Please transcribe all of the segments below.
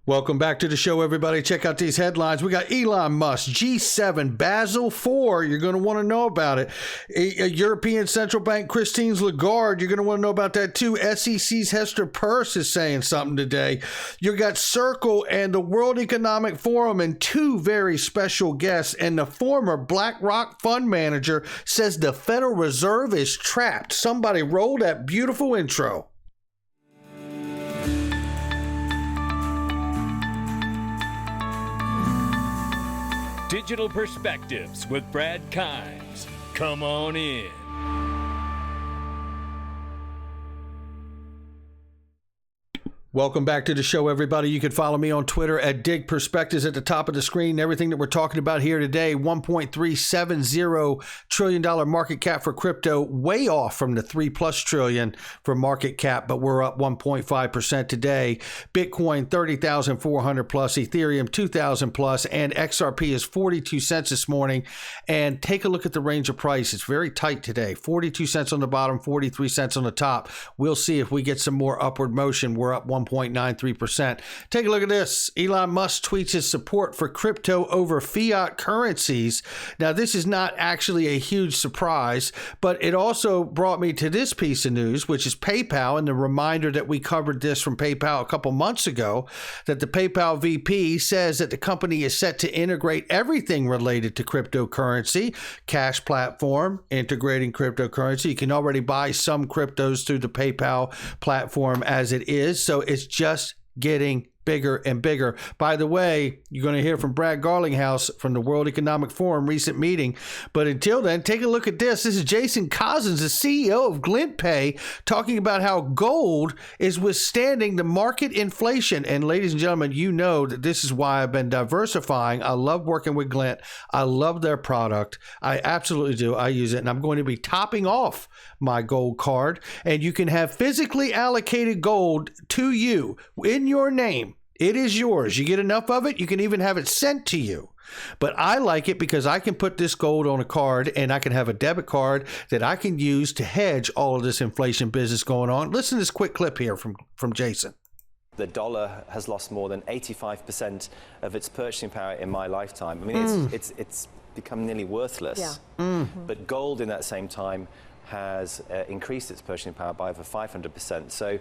Welcome back to the show, everybody. Check out these headlines. We got Elon Musk, G7, Basel IV. You're going to want to know about it. European Central Bank, Christine Lagarde. You're going to want to know about that too. SEC's Hester Peirce is saying something today. You got Circle and the World Economic Forum and two very special guests. And the former BlackRock fund manager says the Federal Reserve is trapped. Somebody roll that beautiful intro. Digital Perspectives with Brad Kimes. Come on in. Welcome back to the show, everybody. You can follow me on Twitter at Dig Perspectives at the top of the screen. Everything that we're talking about here today, $1.370 trillion market cap for crypto, way off from the $3+ trillion for market cap, but we're up 1.5% today. Bitcoin, 30,400 plus, Ethereum, 2,000 plus, and XRP is 42 cents this morning. And take a look at the range of price. It's very tight today. 42 cents on the bottom, 43 cents on the top. We'll see if we get some more upward motion. We're up 1.93%. Take a look at this. Elon Musk tweets his support for crypto over fiat currencies. Now, this is not actually a huge surprise, but it also brought me to this piece of news, which is PayPal, and the reminder that we covered this from PayPal a couple months ago, that the PayPal VP says that the company is set to integrate everything related to cryptocurrency, cash platform, integrating cryptocurrency. You can already buy some cryptos through the PayPal platform as it is. So it's just getting bigger and bigger. By the way, you're going to hear from Brad Garlinghouse from the World Economic Forum recent meeting. But until then, take a look at this. This is Jason Cousins, the CEO of GlintPay, talking about how gold is withstanding the market inflation. And ladies and gentlemen, you know that this is why I've been diversifying. I love working with Glint. I love their product. I absolutely do. I use it. And I'm going to be topping off my gold card. And you can have physically allocated gold to you in your name. It is yours. You get enough of it, you can even have it sent to you. But I like it because I can put this gold on a card and I can have a debit card that I can use to hedge all of this inflation business going on. Listen to this quick clip here from Jason. The dollar has lost more than 85% of its purchasing power in my lifetime. I mean, it's become nearly worthless. Yeah. But gold in that same time has increased its purchasing power by over 500%. So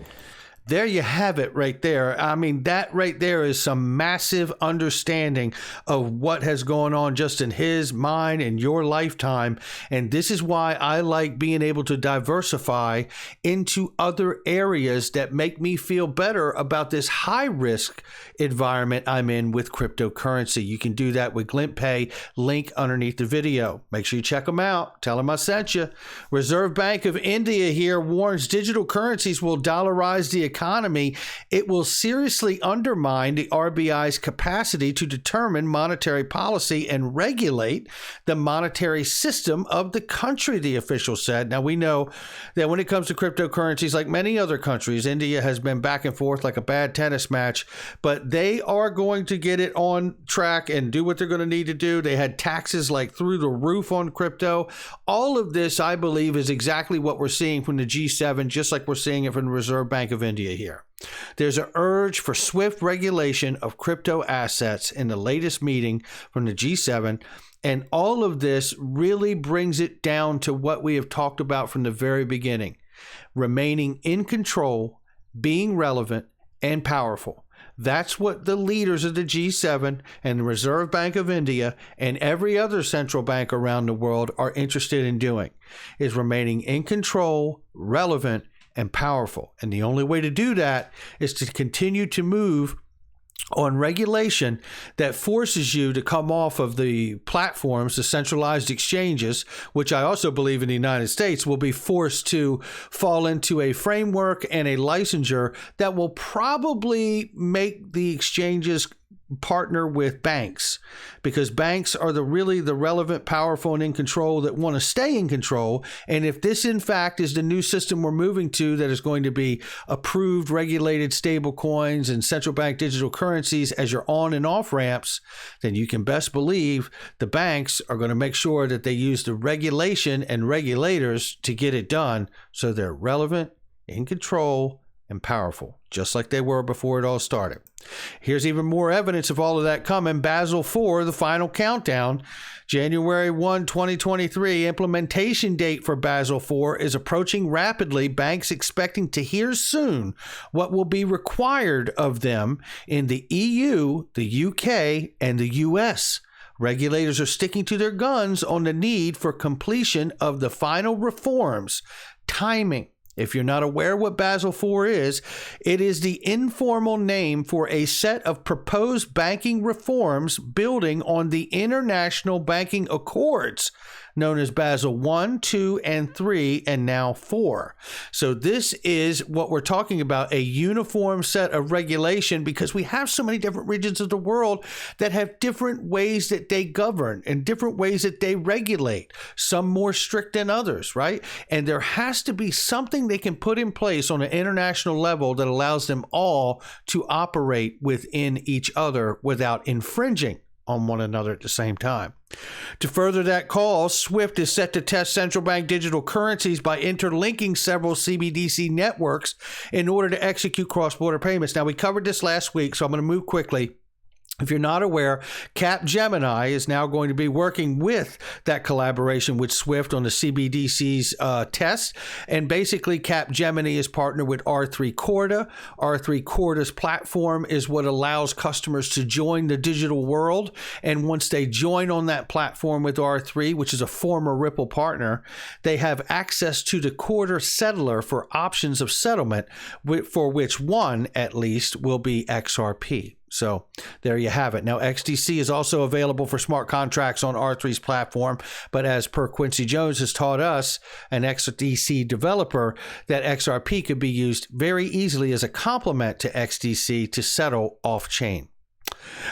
there you have it right there. I mean, that right there is some massive understanding of what has gone on just in his, mine, and your lifetime. And this is why I like being able to diversify into other areas that make me feel better about this high risk environment I'm in with cryptocurrency. You can do that with GlintPay, link underneath the video. Make sure you check them out. Tell them I sent you. Reserve Bank of India here warns digital currencies will dollarize the economy. It will seriously undermine the RBI's capacity to determine monetary policy and regulate the monetary system of the country, the official said. Now, we know that when it comes to cryptocurrencies, like many other countries, India has been back and forth like a bad tennis match, but they are going to get it on track and do what they're going to need to do. They had taxes like through the roof on crypto. All of this, I believe, is exactly what we're seeing from the G7, just like we're seeing it from the Reserve Bank of India here. There's an urge for swift regulation of crypto assets in the latest meeting from the G7. And all of this really brings it down to what we have talked about from the very beginning: remaining in control, being relevant, and powerful. That's what the leaders of the G7 and the Reserve Bank of India and every other central bank around the world are interested in doing, is remaining in control, relevant, and powerful. And the only way to do that is to continue to move on regulation that forces you to come off of the platforms, the centralized exchanges, which I also believe in the United States will be forced to fall into a framework and a licensure that will probably make the exchanges partner with banks, because banks are really the relevant, powerful, and in control that want to stay in control. And if this, in fact, is the new system we're moving to, that is going to be approved, regulated stable coins and central bank digital currencies as your on and off ramps, then you can best believe the banks are going to make sure that they use the regulation and regulators to get it done so they're relevant, in control, and powerful, just like they were before it all started. Here's even more evidence of all of that coming. Basel IV, the final countdown, January 1, 2023. Implementation date for Basel IV is approaching rapidly. Banks expecting to hear soon what will be required of them in the EU, the UK, and the US. Regulators are sticking to their guns on the need for completion of the final reforms. Timing. If you're not aware what Basel IV is, it is the informal name for a set of proposed banking reforms building on the international banking accords known as Basel I, II, and III, and now IV. So this is what we're talking about, a uniform set of regulation, because we have so many different regions of the world that have different ways that they govern and different ways that they regulate, some more strict than others, right? And there has to be something they can put in place on an international level that allows them all to operate within each other without infringing on one another at the same time. To further that cause, SWIFT is set to test central bank digital currencies by interlinking several CBDC networks in order to execute cross-border payments. Now, we covered this last week, so I'm going to move quickly. If you're not aware, Capgemini is now going to be working with that collaboration with SWIFT on the CBDC's test. And basically, Capgemini is partnered with R3 Corda. R3 Corda's platform is what allows customers to join the digital world. And once they join on that platform with R3, which is a former Ripple partner, they have access to the Corda settler for options of settlement, for which one, at least, will be XRP. So there you have it. Now, XDC is also available for smart contracts on R3's platform. But as per Quincy Jones has taught us, an XDC developer, that XRP could be used very easily as a complement to XDC to settle off-chain.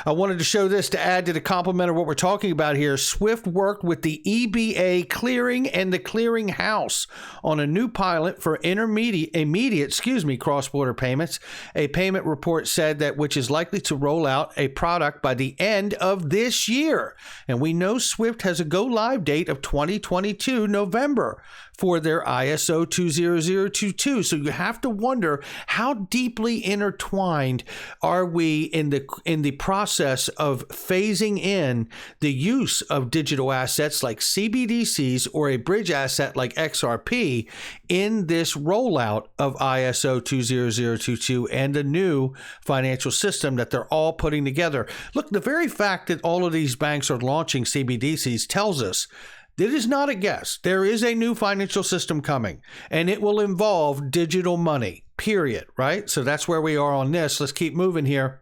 I wanted to show this to add to the complement of what we're talking about here. SWIFT worked with the EBA clearing and the clearing house on a new pilot for immediate cross-border payments. A payment report said that which is likely to roll out a product by the end of this year. And we know SWIFT has a go-live date of 2022 November for their ISO 20022. So you have to wonder, how deeply intertwined are we in the process of phasing in the use of digital assets like CBDCs or a bridge asset like XRP in this rollout of ISO 20022 and the new financial system that they're all putting together. Look, the very fact that all of these banks are launching CBDCs tells us it is not a guess. There is a new financial system coming, and it will involve digital money, period, right? So that's where we are on this. Let's keep moving here.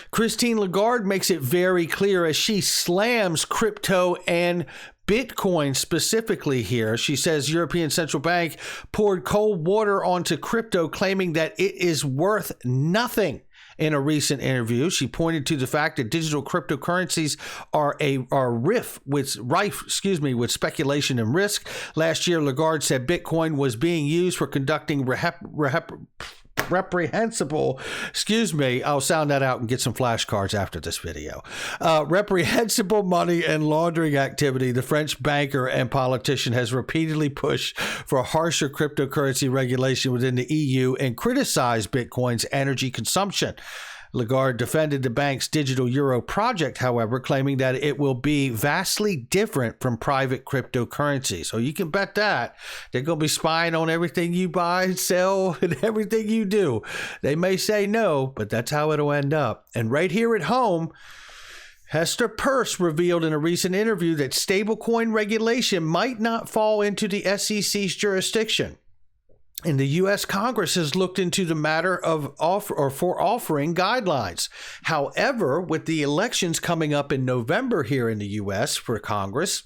Christine Lagarde makes it very clear as she slams crypto and Bitcoin specifically here. She says European Central Bank poured cold water onto crypto, claiming that it is worth nothing. In a recent interview, she pointed to the fact that digital cryptocurrencies are rife with speculation and risk. Last year, Lagarde said Bitcoin was being used for conducting reprehensible, I'll sound that out and get some flashcards after this video. Reprehensible money and laundering activity. The French banker and politician has repeatedly pushed for harsher cryptocurrency regulation within the EU and criticized Bitcoin's energy consumption. Lagarde defended the bank's digital euro project, however, claiming that it will be vastly different from private cryptocurrency. So you can bet that they're going to be spying on everything you buy, sell, and everything you do. They may say no, but that's how it'll end up. And right here at home, Hester Peirce revealed in a recent interview that stablecoin regulation might not fall into the SEC's jurisdiction. And the U.S. Congress has looked into the matter of offering guidelines. However, with the elections coming up in November here in the U.S. for Congress,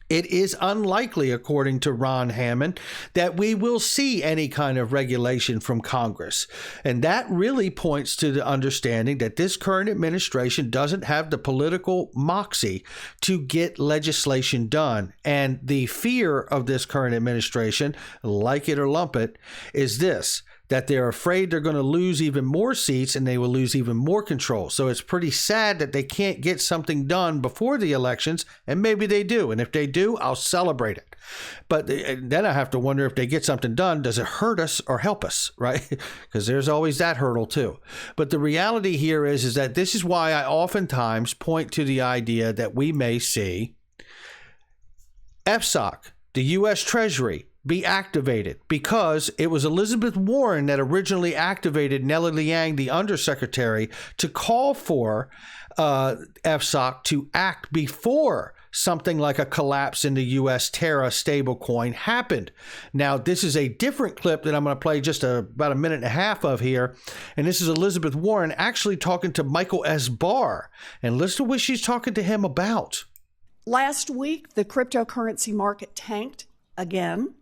it is unlikely, according to Ron Hammond, that we will see any kind of regulation from Congress. And that really points to the understanding that this current administration doesn't have the political moxie to get legislation done. And the fear of this current administration, like it or lump it, is this: that they're afraid they're going to lose even more seats and they will lose even more control. So it's pretty sad that they can't get something done before the elections, and maybe they do. And if they do, I'll celebrate it. But then I have to wonder, if they get something done, does it hurt us or help us, right? Because there's always that hurdle too. But the reality here is that this is why I oftentimes point to the idea that we may see FSOC, the U.S. Treasury, be activated, because it was Elizabeth Warren that originally activated Nellie Liang, the undersecretary, to call for FSOC to act before something like a collapse in the U.S. Terra stablecoin happened. Now, this is a different clip that I'm going to play just about a minute and a half of here. And this is Elizabeth Warren actually talking to Michael S. Barr. And listen to what she's talking to him about. Last week, the cryptocurrency market tanked again.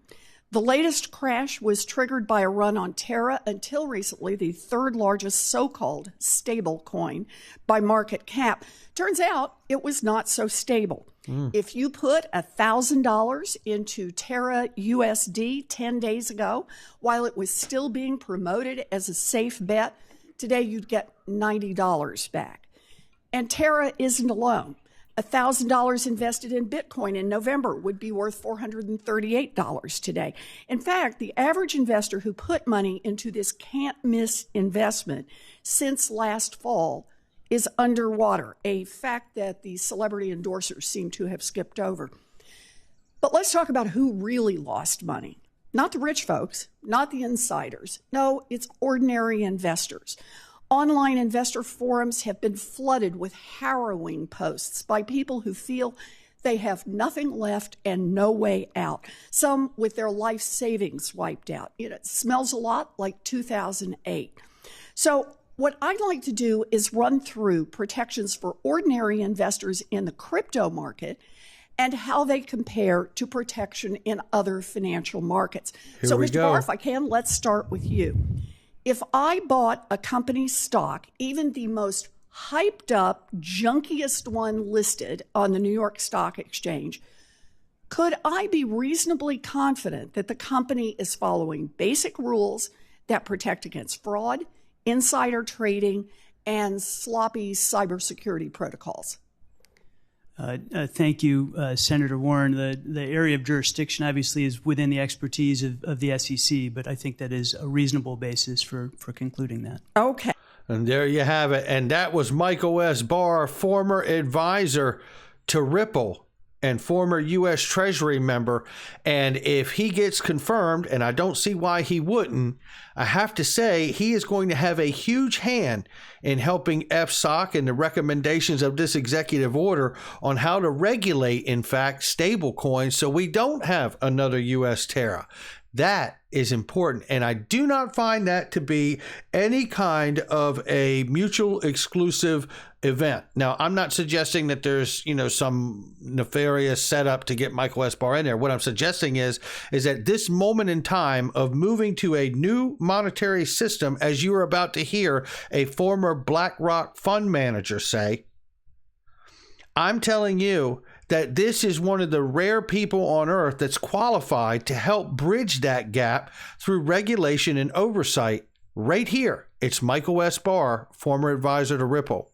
The latest crash was triggered by a run on Terra, until recently the third largest so-called stable coin by market cap. Turns out it was not so stable. If you put $1,000 into Terra USD 10 days ago, while it was still being promoted as a safe bet, today you'd get $90 back. And Terra isn't alone. $1,000 invested in Bitcoin in November would be worth $438 today. In fact, the average investor who put money into this can't-miss investment since last fall is underwater, a fact that the celebrity endorsers seem to have skipped over. But let's talk about who really lost money. Not the rich folks, not the insiders. No, it's ordinary investors. Online investor forums have been flooded with harrowing posts by people who feel they have nothing left and no way out. Some with their life savings wiped out. It smells a lot like 2008. So what I'd like to do is run through protections for ordinary investors in the crypto market and how they compare to protection in other financial markets. Here so, we Mr. go. Barr, if I can, let's start with you. If I bought a company's stock, even the most hyped up, junkiest one listed on the New York Stock Exchange, could I be reasonably confident that the company is following basic rules that protect against fraud, insider trading, and sloppy cybersecurity protocols? Thank you, Senator Warren. The area of jurisdiction obviously is within the expertise of the SEC, but I think that is a reasonable basis for concluding that. Okay. And there you have it. And that was Michael S. Barr, former advisor to Ripple and former U.S. Treasury member. And if he gets confirmed, and I don't see why he wouldn't, I have to say he is going to have a huge hand in helping FSOC and the recommendations of this executive order on how to regulate, in fact, stable coins so we don't have another U.S. Terra. That is important. And I do not find that to be any kind of a mutual exclusive event. Now, I'm not suggesting that there's, some nefarious setup to get Michael S. Barr in there. What I'm suggesting is that this moment in time of moving to a new monetary system, as you are about to hear a former BlackRock fund manager say, I'm telling you that this is one of the rare people on earth that's qualified to help bridge that gap through regulation and oversight right here. It's Michael S. Barr, former advisor to Ripple.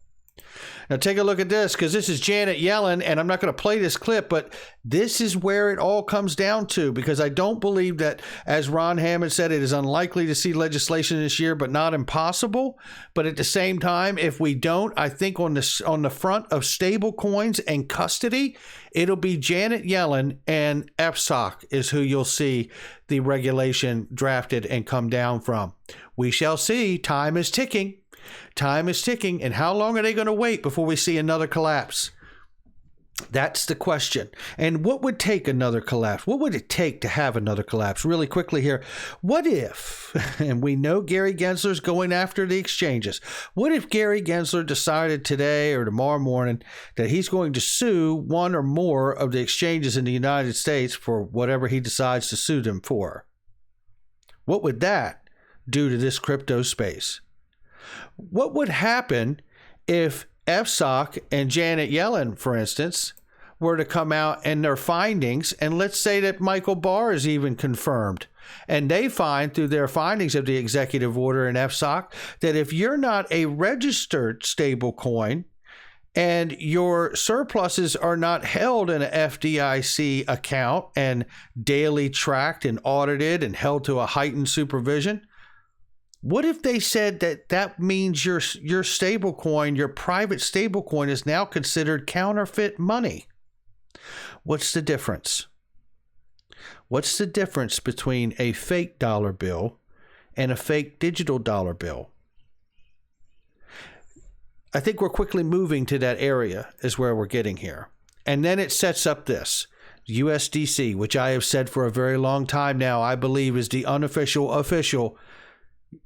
Now take a look at this, because this is Janet Yellen, and I'm not going to play this clip, but this is where it all comes down to, because I don't believe that, as Ron Hammond said, it is unlikely to see legislation this year, but not impossible. But at the same time, if we don't, I think on the front of stable coins and custody, it'll be Janet Yellen and FSOC is who you'll see the regulation drafted and come down from. We shall see. Time is ticking. Time is ticking, and how long are they going to wait before we see another collapse? That's the question. And what would take another collapse? What would it take to have another collapse? Really quickly here, what if, and we know Gary Gensler's going after the exchanges, what if Gary Gensler decided today or tomorrow morning that he's going to sue one or more of the exchanges in the United States for whatever he decides to sue them for? What would that do to this crypto space? What would happen if FSOC and Janet Yellen, for instance, were to come out and their findings, and let's say that Michael Barr is even confirmed And they find through their findings of the executive order in FSOC that if you're not a registered stable coin and your surpluses are not held in an FDIC account and daily tracked and audited and held to a heightened supervision, what if they said that that means your stable coin, your private stable coin, is now considered counterfeit money? What's the difference? What's the difference between a fake dollar bill and a fake digital dollar bill? I think we're quickly moving to that area is where we're getting here. And then it sets up this USDC, which I have said for a very long time now, I believe is the official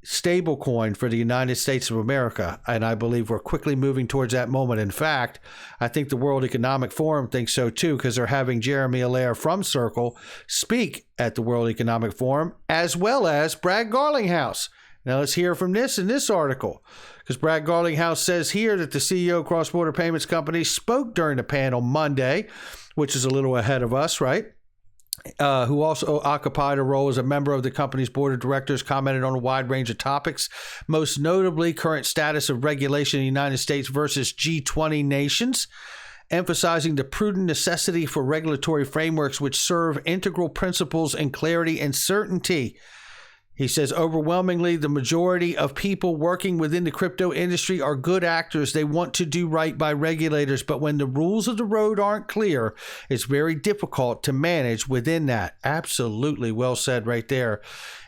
stable coin for the United States of America. And I believe we're quickly moving towards that moment. In fact, I think the World Economic Forum thinks so too, because they're having Jeremy Allaire from Circle speak at the World Economic Forum, as well as Brad Garlinghouse. Now let's hear from this in this article, because Brad Garlinghouse says here that the CEO of Cross-Border Payments Company spoke during the panel Monday, which is a little ahead of us, right? Who also occupied a role as a member of the company's board of directors, commented on a wide range of topics, most notably current status of regulation in the United States versus G20 nations, emphasizing the prudent necessity for regulatory frameworks which serve integral principles and clarity and certainty. He says, overwhelmingly, the majority of people working within the crypto industry are good actors. They want to do right by regulators. But when the rules of the road aren't clear, it's very difficult to manage within that. Absolutely well said right there.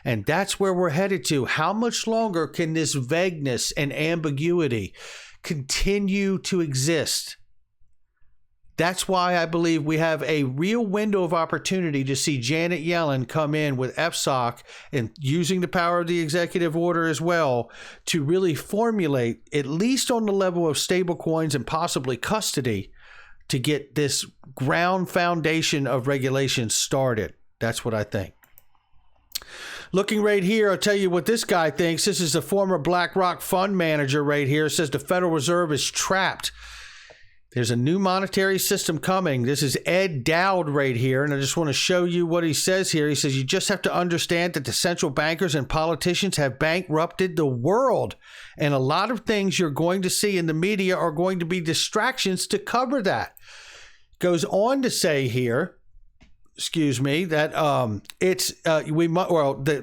And that's where we're headed to. How much longer can this vagueness and ambiguity continue to exist? That's why I believe we have a real window of opportunity to see Janet Yellen come in with FSOC and using the power of the executive order as well to really formulate, at least on the level of stable coins and possibly custody, to get this ground foundation of regulation started. That's what I think. Looking right here, I'll tell you what this guy thinks. This is the former BlackRock fund manager right here. It says the Federal Reserve is trapped. There's a new monetary system coming. This is Ed Dowd right here, and I just want to show you what he says here. He says, you just have to understand that the central bankers and politicians have bankrupted the world, and a lot of things you're going to see in the media are going to be distractions to cover that. Goes on to say here, that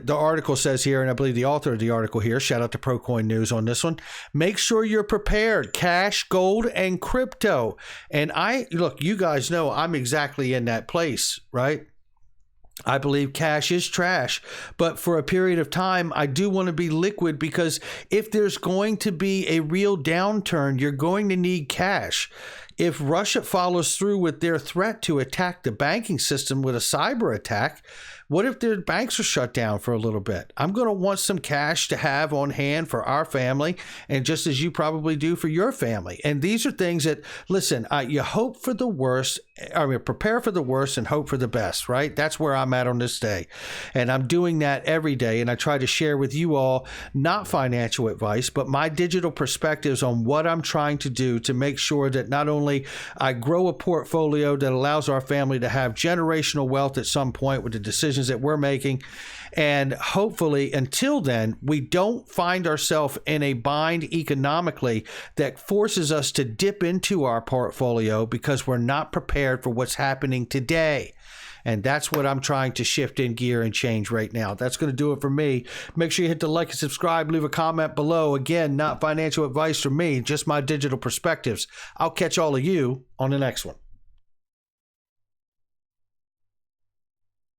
the article says here, and I believe the author of the article here, shout out to ProCoin News on this one, make sure you're prepared, cash, gold, and crypto. And look, you guys know I'm exactly in that place, right? I believe cash is trash, but for a period of time, I do want to be liquid, because if there's going to be a real downturn, you're going to need cash. If Russia follows through with their threat to attack the banking system with a cyber attack, what if their banks are shut down for a little bit? I'm going to want some cash to have on hand for our family, and just as you probably do for your family. And these are things that, listen, you hope for the worst, prepare for the worst and hope for the best, right? That's where I'm at on this day. And I'm doing that every day. And I try to share with you all, not financial advice, but my digital perspectives on what I'm trying to do to make sure that not only I grow a portfolio that allows our family to have generational wealth at some point with the decisions that we're making, and hopefully until then we don't find ourselves in a bind economically that forces us to dip into our portfolio because we're not prepared for what's happening today. And that's what I'm trying to shift in gear and change right now. That's going to do it for me. Make sure you hit the like and subscribe, leave a comment below. Again, not financial advice from me, just my digital perspectives. I'll catch all of you on the next one.